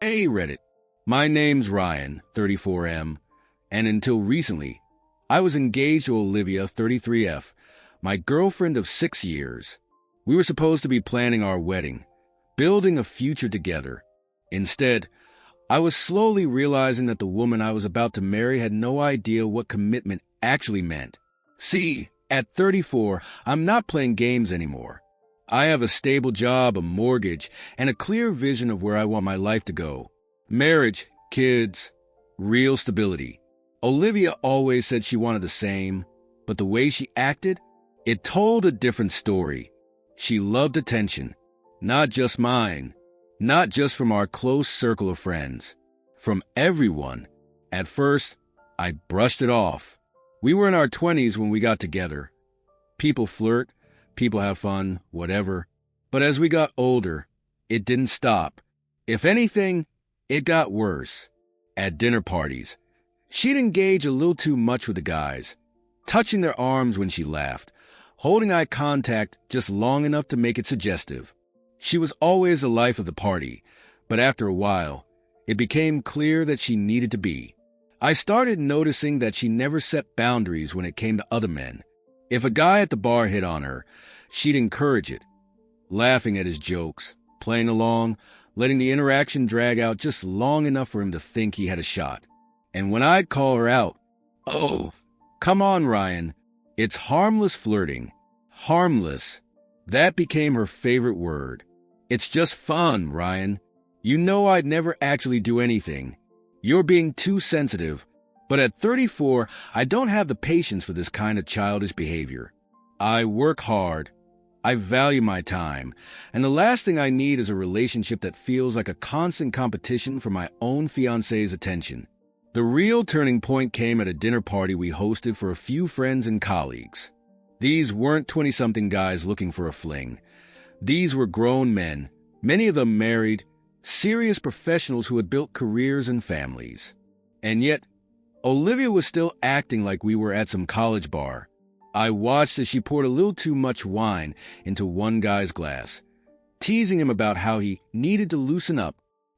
Hey Reddit, my name's Ryan, 34M, and until recently, I was engaged to Olivia, 33F, my girlfriend of 6 years. We were supposed to be planning our wedding, building a future together. Instead, I was slowly realizing that the woman I was about to marry had no idea what commitment actually meant. See, at 34, I'm not playing games anymore. I have a stable job, a mortgage, and a clear vision of where I want my life to go. Marriage, kids, real stability. Olivia always said she wanted the same, but the way she acted, it told a different story. She loved attention, not just mine, not just from our close circle of friends, from everyone. At first, I brushed it off. We were in our 20s when we got together. People flirt, people have fun, whatever. But as we got older, it didn't stop. If anything, it got worse. At dinner parties, she'd engage a little too much with the guys, touching their arms when she laughed, holding eye contact just long enough to make it suggestive. She was always the life of the party, but after a while, it became clear that she needed to be. I started noticing that she never set boundaries when it came to other men. If a guy at the bar hit on her, she'd encourage it, laughing at his jokes, playing along, letting the interaction drag out just long enough for him to think he had a shot. And when I'd call her out, "Oh, come on, Ryan, it's harmless flirting." Harmless. That became her favorite word. It's just fun, Ryan. You know I'd never actually do anything. You're being too sensitive. But at 34, I don't have the patience for this kind of childish behavior. I work hard. I value my time. And the last thing I need is a relationship that feels like a constant competition for my own fiancé's attention. The real turning point came at a dinner party we hosted for a few friends and colleagues. These weren't 20-something guys looking for a fling. These were grown men, many of them married, serious professionals who had built careers and families. And yet, Olivia was still acting like we were at some college bar. I watched as she poured a little too much wine into one guy's glass, teasing him about how he needed to loosen up.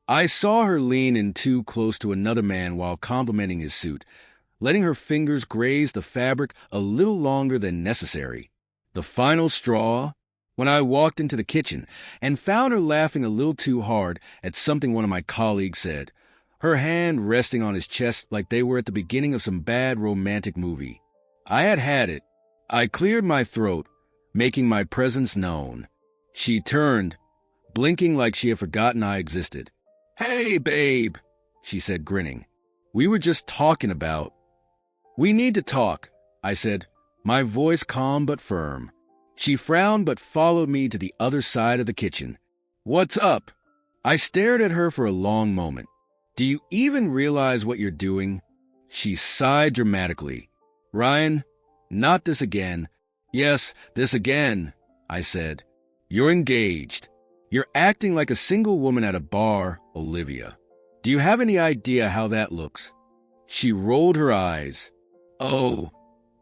I saw her lean in too close to another man while complimenting his suit, letting her fingers graze the fabric a little longer than necessary. The final straw, when I walked into the kitchen and found her laughing a little too hard at something one of my colleagues said, her hand resting on his chest like they were at the beginning of some bad romantic movie. I had it. I cleared my throat, making my presence known. She turned, blinking like she had forgotten I existed. "Hey, babe," she said, grinning. "We were just talking about—" "We need to talk," I said, my voice calm but firm. She frowned but followed me to the other side of the kitchen. "What's up?" I stared at her for a long moment. "Do you even realize what you're doing?" She sighed dramatically. "Ryan, not this again." "Yes, this again," I said. "You're engaged. You're acting like a single woman at a bar, Olivia. Do you have any idea how that looks?" She rolled her eyes. "Oh,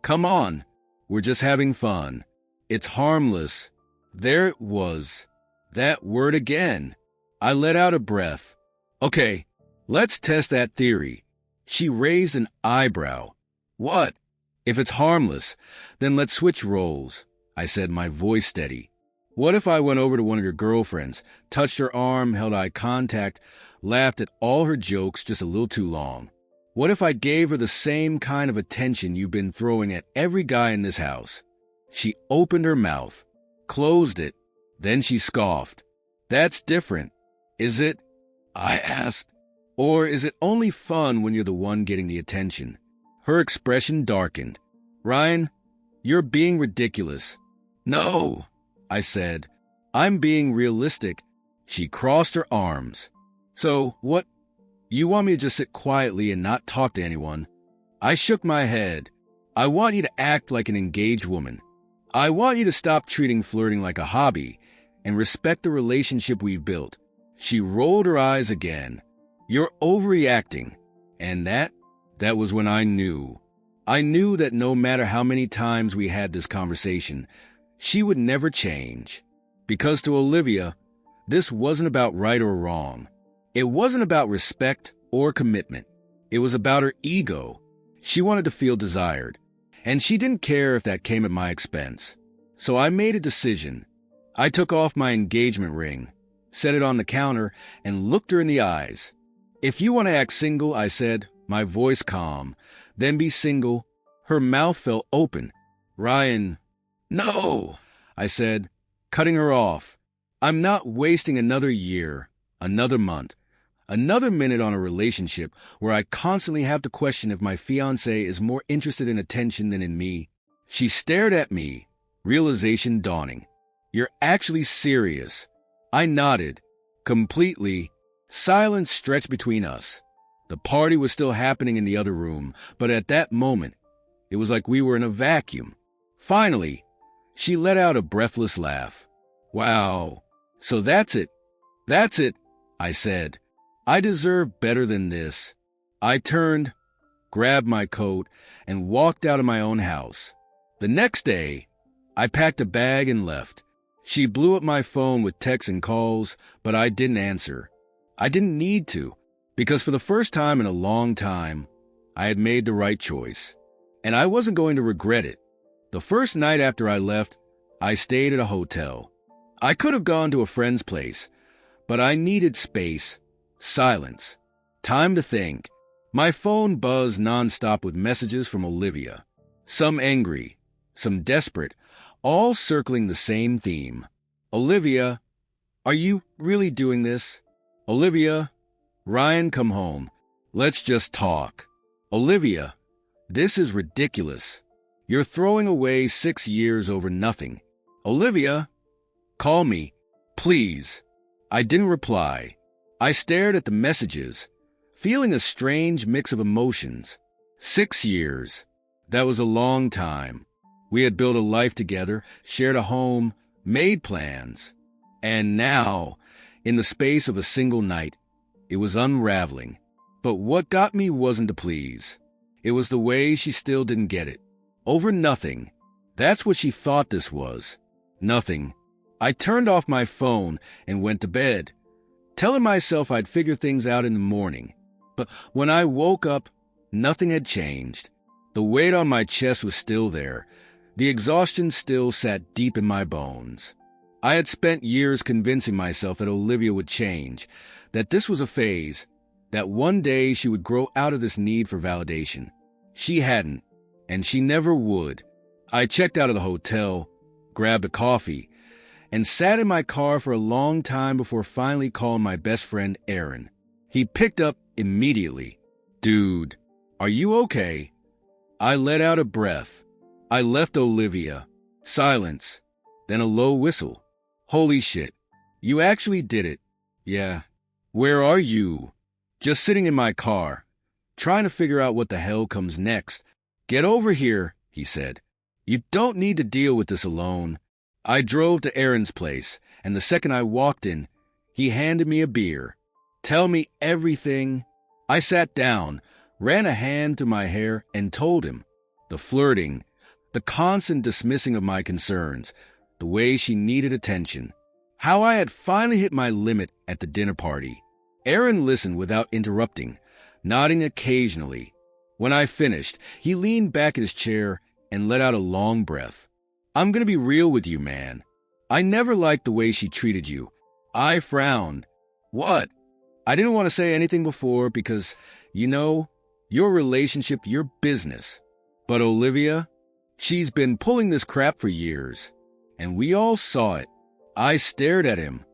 come on. We're just having fun. It's harmless." There it was. That word again. I let out a breath. "Okay, let's test that theory." She raised an eyebrow. "What?" "If it's harmless, then let's switch roles," I said, my voice steady. "What if I went over to one of your girlfriends, touched her arm, held eye contact, laughed at all her jokes just a little too long? What if I gave her the same kind of attention you've been throwing at every guy in this house?" She opened her mouth, closed it, then she scoffed. "That's different, is it?" I asked. "Or is it only fun when you're the one getting the attention?" Her expression darkened. "Ryan, you're being ridiculous." "No," I said. "I'm being realistic." She crossed her arms. "So, what? You want me to just sit quietly and not talk to anyone?" I shook my head. "I want you to act like an engaged woman. I want you to stop treating flirting like a hobby and respect the relationship we've built." She rolled her eyes again. "You're overreacting." And that was when I knew. I knew that no matter how many times we had this conversation, she would never change. Because to Olivia, this wasn't about right or wrong. It wasn't about respect or commitment. It was about her ego. She wanted to feel desired, and she didn't care if that came at my expense. So I made a decision. I took off my engagement ring, set it on the counter, and looked her in the eyes. "If you want to act single," I said, my voice calm, "then be single." Her mouth fell open. "Ryan." "No," I said, cutting her off. "I'm not wasting another year, another month, another minute on a relationship where I constantly have to question if my fiancé is more interested in attention than in me." She stared at me, realization dawning. "You're actually serious?" I nodded. Completely. Silence stretched between us. The party was still happening in the other room, but at that moment, it was like we were in a vacuum. Finally, she let out a breathless laugh. "Wow. So that's it. That's it," I said. "I deserve better than this." I turned, grabbed my coat, and walked out of my own house. The next day, I packed a bag and left. She blew up my phone with texts and calls, but I didn't answer. I didn't need to, because for the first time in a long time, I had made the right choice, and I wasn't going to regret it. The first night after I left, I stayed at a hotel. I could have gone to a friend's place, but I needed space, silence, time to think. My phone buzzed nonstop with messages from Olivia, some angry, some desperate, all circling the same theme. "Olivia, are you really doing this?" "Olivia, Ryan, come home. Let's just talk." "Olivia, this is ridiculous. You're throwing away 6 years over nothing." "Olivia, call me, please." I didn't reply. I stared at the messages, feeling a strange mix of emotions. 6 years. That was a long time. We had built a life together, shared a home, made plans. And now, in the space of a single night, it was unraveling. But what got me wasn't to please. It was the way she still didn't get it. Over nothing. That's what she thought this was. Nothing. I turned off my phone and went to bed, telling myself I'd figure things out in the morning. But when I woke up, nothing had changed. The weight on my chest was still there. The exhaustion still sat deep in my bones. I had spent years convincing myself that Olivia would change, that this was a phase, that one day she would grow out of this need for validation. She hadn't, and she never would. I checked out of the hotel, grabbed a coffee, and sat in my car for a long time before finally calling my best friend Aaron. He picked up immediately. "Dude, are you okay?" I let out a breath. I left Olivia. Silence. Then a low whistle. "Holy shit. You actually did it." "Yeah." "Where are you?" "Just sitting in my car, trying to figure out what the hell comes next." "Get over here," he said. "You don't need to deal with this alone." I drove to Aaron's place, and the second I walked in, he handed me a beer. "Tell me everything." I sat down, ran a hand through my hair, and told him. The flirting, the constant dismissing of my concerns, the way she needed attention, how I had finally hit my limit at the dinner party. Aaron listened without interrupting, nodding occasionally. When I finished, he leaned back in his chair and let out a long breath. "I'm going to be real with you, man. I never liked the way she treated you." I frowned. "What?" "I didn't want to say anything before because, your relationship, your business. But Olivia, she's been pulling this crap for years, and we all saw it." I stared at him.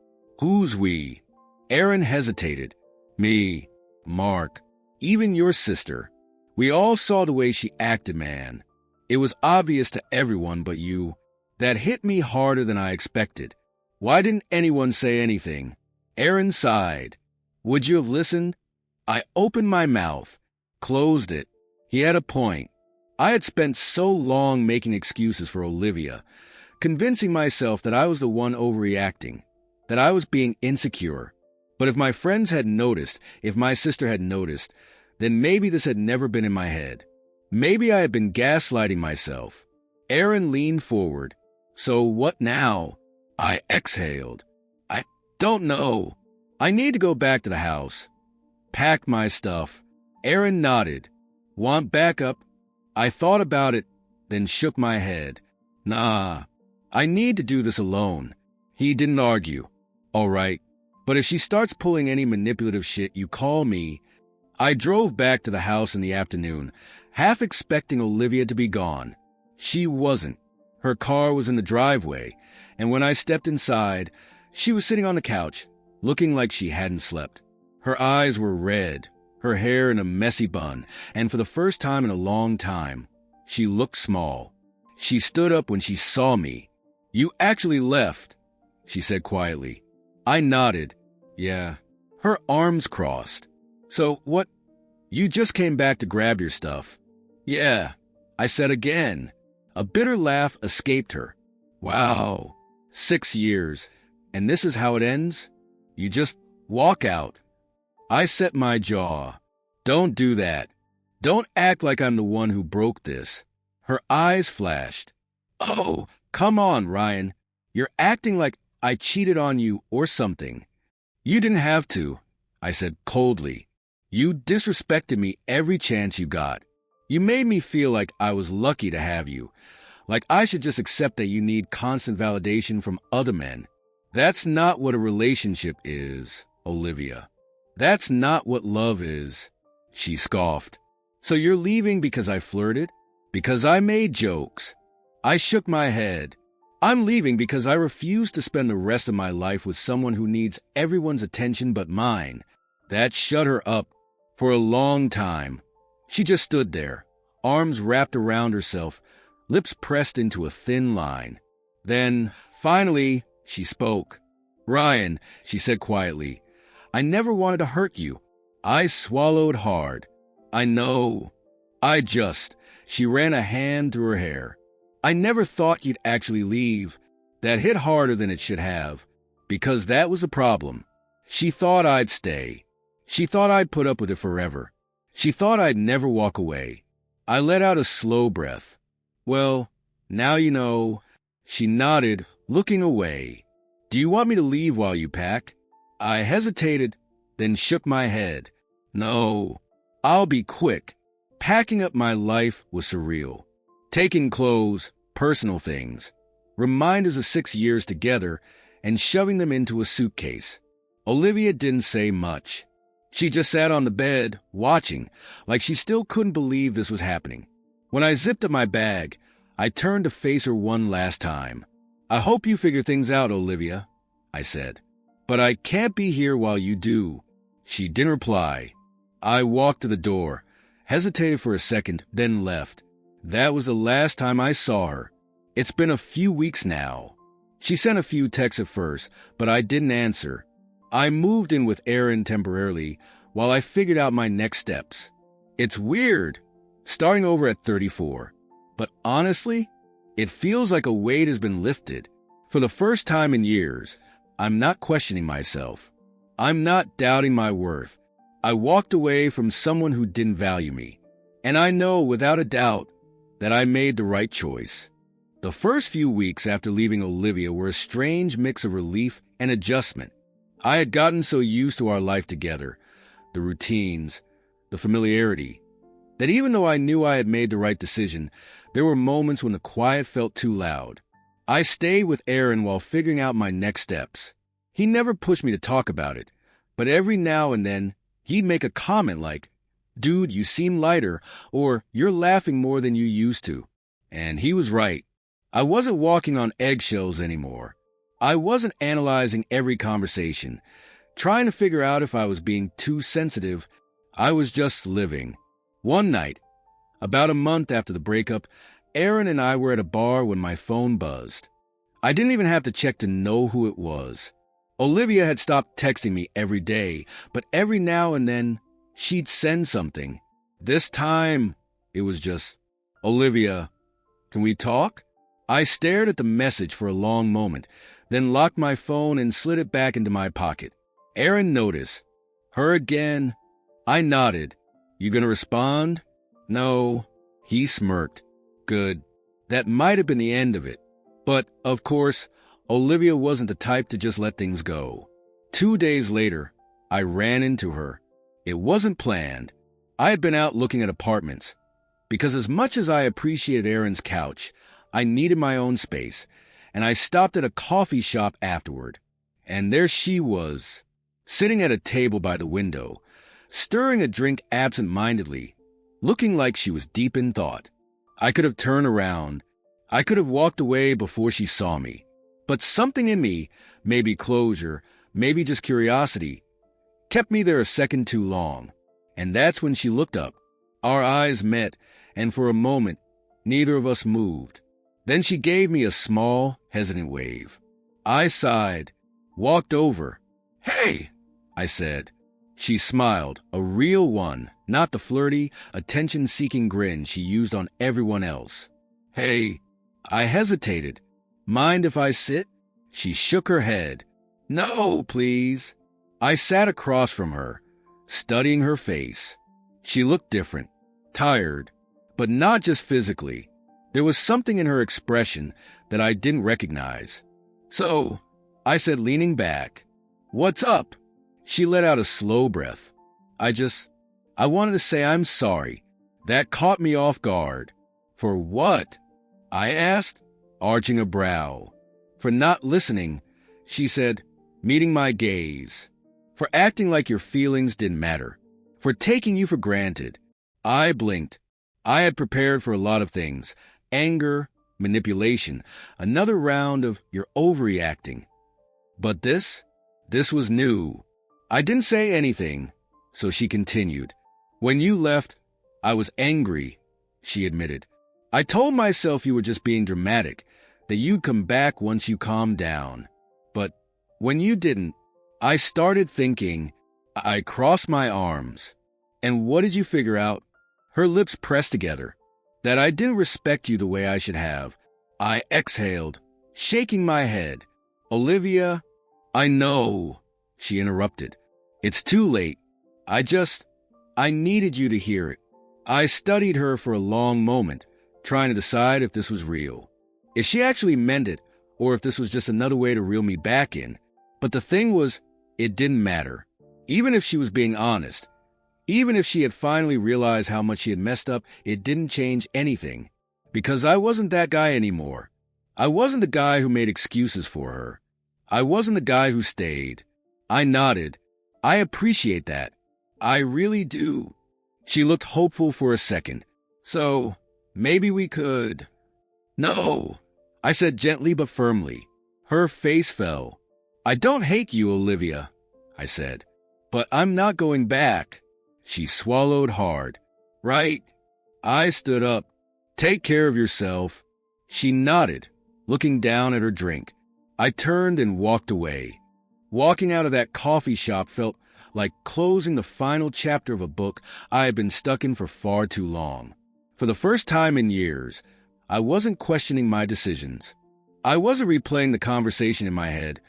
"Who's we?" Aaron hesitated. "Me, Mark, even your sister. We all saw the way she acted, man. It was obvious to everyone but you. That hit me harder than I expected. Why didn't anyone say anything?" Aaron sighed. "Would you have listened?" I opened my mouth, closed it. He had a point. I had spent so long making excuses for Olivia, convincing myself that I was the one overreacting, that I was being insecure. But if my friends had noticed, if my sister had noticed, then maybe this had never been in my head. Maybe I had been gaslighting myself. Aaron leaned forward. "So what now?" I exhaled. "I don't know." I need to go back to the house. Pack my stuff. Aaron nodded. Want backup? I thought about it, then shook my head. Nah, I need to do this alone. He didn't argue. All right, but if she starts pulling any manipulative shit, you call me. I drove back to the house in the afternoon, half expecting Olivia to be gone. She wasn't. Her car was in the driveway, and when I stepped inside, she was sitting on the couch, looking like she hadn't slept. Her eyes were red, her hair in a messy bun, and for the first time in a long time, she looked small. She stood up when she saw me. You actually left, she said quietly. I nodded. Yeah. Her arms crossed. So what? You just came back to grab your stuff. Yeah, I said again. A bitter laugh escaped her. Wow, 6 years, and this is how it ends? You just walk out. I set my jaw. Don't do that. Don't act like I'm the one who broke this. Her eyes flashed. Oh, come on, Ryan. You're acting like I cheated on you or something. You didn't have to, I said coldly. You disrespected me every chance you got. You made me feel like I was lucky to have you, like I should just accept that you need constant validation from other men. That's not what a relationship is, Olivia. That's not what love is, she scoffed. So you're leaving because I flirted? Because I made jokes? I shook my head. I'm leaving because I refuse to spend the rest of my life with someone who needs everyone's attention but mine. That shut her up. For a long time, she just stood there, arms wrapped around herself, lips pressed into a thin line. Then, finally, she spoke. Ryan, she said quietly, I never wanted to hurt you. I swallowed hard. I know. She ran a hand through her hair. I never thought you'd actually leave. That hit harder than it should have, because that was a problem. She thought I'd stay. She thought I'd put up with it forever. She thought I'd never walk away. I let out a slow breath. Well, now you know. She nodded, looking away. Do you want me to leave while you pack? I hesitated, then shook my head. No, I'll be quick. Packing up my life was surreal. Taking clothes, personal things, reminders of 6 years together, and shoving them into a suitcase. Olivia didn't say much. She just sat on the bed, watching, like she still couldn't believe this was happening. When I zipped up my bag, I turned to face her one last time. I hope you figure things out, Olivia, I said. But I can't be here while you do. She didn't reply. I walked to the door, hesitated for a second, then left. That was the last time I saw her. It's been a few weeks now. She sent a few texts at first, but I didn't answer. I moved in with Aaron temporarily while I figured out my next steps. It's weird, starting over at 34. But honestly, it feels like a weight has been lifted. For the first time in years, I'm not questioning myself. I'm not doubting my worth. I walked away from someone who didn't value me. And I know without a doubt that I made the right choice. The first few weeks after leaving Olivia were a strange mix of relief and adjustment. I had gotten so used to our life together, the routines, the familiarity, that even though I knew I had made the right decision, there were moments when the quiet felt too loud. I stayed with Aaron while figuring out my next steps. He never pushed me to talk about it, but every now and then, he'd make a comment like, "Dude, you seem lighter," or "You're laughing more than you used to." And he was right. I wasn't walking on eggshells anymore. I wasn't analyzing every conversation, trying to figure out if I was being too sensitive. I was just living. One night, about a month after the breakup, Aaron and I were at a bar when my phone buzzed. I didn't even have to check to know who it was. Olivia had stopped texting me every day, but every now and then, she'd send something. This time, it was just, "Olivia, can we talk?" I stared at the message for a long moment, then locked my phone and slid it back into my pocket. Aaron noticed. Her again? I nodded. You gonna respond? No. He smirked. Good. That might have been the end of it. But, of course, Olivia wasn't the type to just let things go. 2 days later, I ran into her. It wasn't planned. I had been out looking at apartments. Because as much as I appreciated Aaron's couch, I needed my own space, and I stopped at a coffee shop afterward. And there she was, sitting at a table by the window, stirring a drink absent-mindedly, looking like she was deep in thought. I could have turned around. I could have walked away before she saw me. But something in me, maybe closure, maybe just curiosity, kept me there a second too long. And that's when she looked up. Our eyes met, and for a moment, neither of us moved. Then she gave me a small, hesitant wave. I sighed, walked over. "Hey," I said. She smiled, a real one, not the flirty, attention-seeking grin she used on everyone else. "Hey." I hesitated. "Mind if I sit?" She shook her head. "No, please." I sat across from her, studying her face. She looked different, tired, but not just physically. There was something in her expression that I didn't recognize. "So," I said, leaning back, "what's up?" She let out a slow breath. I wanted to say I'm sorry. That caught me off guard. "For what?" I asked, arching a brow. "For not listening," she said, meeting my gaze. "For acting like your feelings didn't matter. For taking you for granted." I blinked. I had prepared for a lot of things. Anger, manipulation, another round of "you're overreacting." But this was new. I didn't say anything, so she continued. "When you left, I was angry," she admitted. "I told myself you were just being dramatic, that you'd come back once you calmed down. But when you didn't, I started thinking." I crossed my arms. "And what did you figure out?" Her lips pressed together. "That I didn't respect you the way I should have." I exhaled, shaking my head. "Olivia." "I know," she interrupted. "It's too late. I needed you to hear it." I studied her for a long moment, trying to decide if this was real, if she actually meant it, or if this was just another way to reel me back in. But the thing was, it didn't matter. Even if she was being honest, even if she had finally realized how much she had messed up, it didn't change anything. Because I wasn't that guy anymore. I wasn't the guy who made excuses for her. I wasn't the guy who stayed. I nodded. "I appreciate that. I really do." She looked hopeful for a second. "So, maybe we could." "No," I said gently but firmly. Her face fell. "I don't hate you, Olivia," I said. "But I'm not going back." She swallowed hard. "Right." I stood up. "Take care of yourself." She nodded, looking down at her drink. I turned and walked away. Walking out of that coffee shop felt like closing the final chapter of a book I had been stuck in for far too long. For the first time in years, I wasn't questioning my decisions. I wasn't replaying the conversation in my head,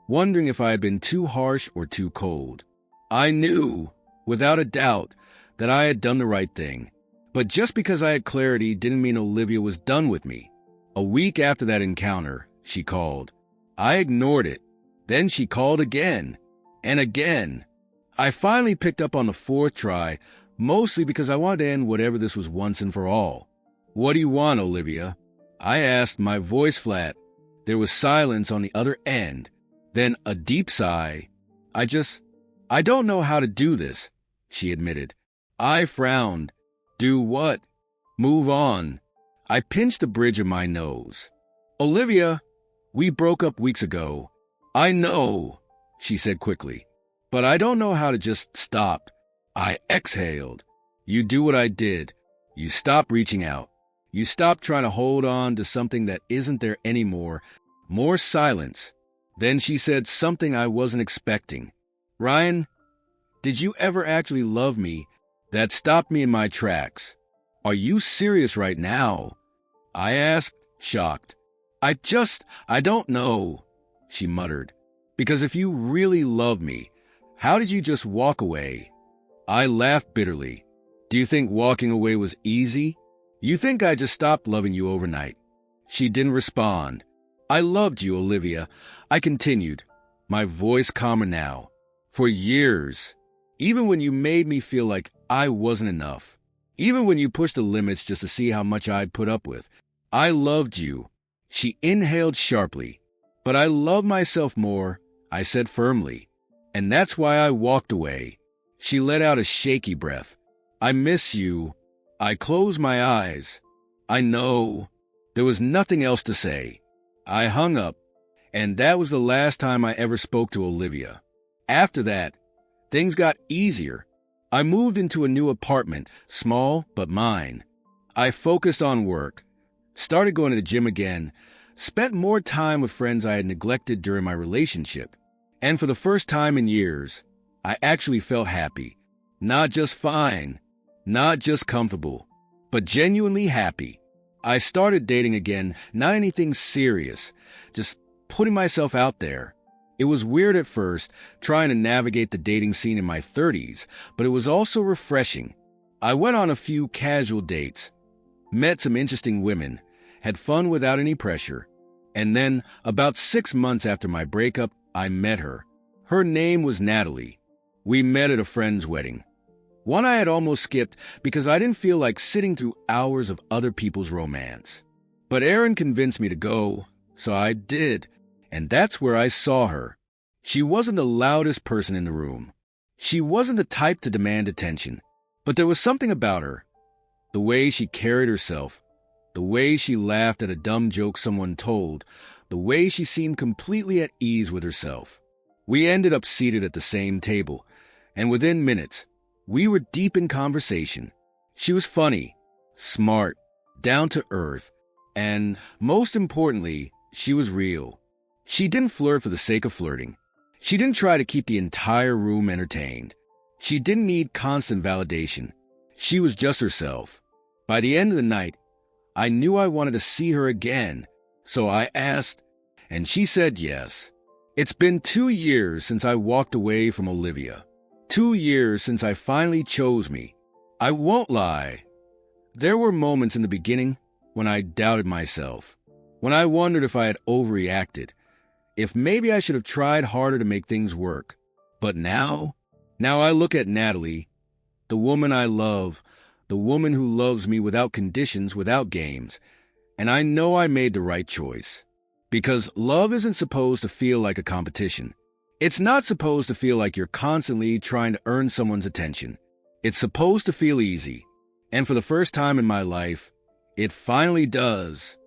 wondering if I had been too harsh or too cold. I knew, without a doubt, that I had done the right thing. But just because I had clarity didn't mean Olivia was done with me. A week after that encounter, she called. I ignored it. Then she called again, and again. I finally picked up on the fourth try, mostly because I wanted to end whatever this was once and for all. "What do you want, Olivia?" I asked, my voice flat. There was silence on the other end. Then a deep sigh. I don't know how to do this," she admitted. I frowned. "Do what?" "Move on." I pinched the bridge of my nose. "Olivia, we broke up weeks ago." "I know," she said quickly. "But I don't know how to just stop." I exhaled. "You do what I did. You stop reaching out. You stop trying to hold on to something that isn't there anymore." More silence. Then she said something I wasn't expecting. "Ryan, did you ever actually love me?" That stopped me in my tracks. "Are you serious right now?" I asked, shocked. I don't know," she muttered. "Because if you really love me, how did you just walk away?" I laughed bitterly. "Do you think walking away was easy? You think I just stopped loving you overnight?" She didn't respond. "I loved you, Olivia," I continued. my voice calmer now. For years, even when you made me feel like I wasn't enough, even when you pushed the limits just to see how much I'd put up with, I loved you. She inhaled sharply. But I love myself more, I said firmly. And that's why I walked away. She let out a shaky breath. I miss you. I closed my eyes. I know. There was nothing else to say. I hung up, and that was the last time I ever spoke to Olivia. After that, things got easier. I moved into a new apartment, small but mine. I focused on work, started going to the gym again, spent more time with friends I had neglected during my relationship. And for the first time in years, I actually felt happy. Not just fine, not just comfortable, but genuinely happy. I started dating again, not anything serious, just putting myself out there. It was weird at first, trying to navigate the dating scene in my 30s, but it was also refreshing. I went on a few casual dates, met some interesting women, had fun without any pressure, and then, about 6 months after my breakup, I met her. Her name was Natalie. We met at a friend's wedding. One I had almost skipped because I didn't feel like sitting through hours of other people's romance. But Aaron convinced me to go, so I did, and that's where I saw her. She wasn't the loudest person in the room. She wasn't the type to demand attention, but there was something about her. The way she carried herself, the way she laughed at a dumb joke someone told, the way she seemed completely at ease with herself. We ended up seated at the same table, and within minutes, we were deep in conversation. She was funny, smart, down to earth, and most importantly, she was real. She didn't flirt for the sake of flirting. She didn't try to keep the entire room entertained. She didn't need constant validation. She was just herself. By the end of the night, I knew I wanted to see her again, so I asked, and she said yes. It's been 2 years since I walked away from Olivia. 2 years since I finally chose me. I won't lie. There were moments in the beginning when I doubted myself, when I wondered if I had overreacted, if maybe I should have tried harder to make things work. But now I look at Natalie, the woman I love, the woman who loves me without conditions, without games, and I know I made the right choice. Because love isn't supposed to feel like a competition. It's not supposed to feel like you're constantly trying to earn someone's attention. It's supposed to feel easy. And for the first time in my life, it finally does.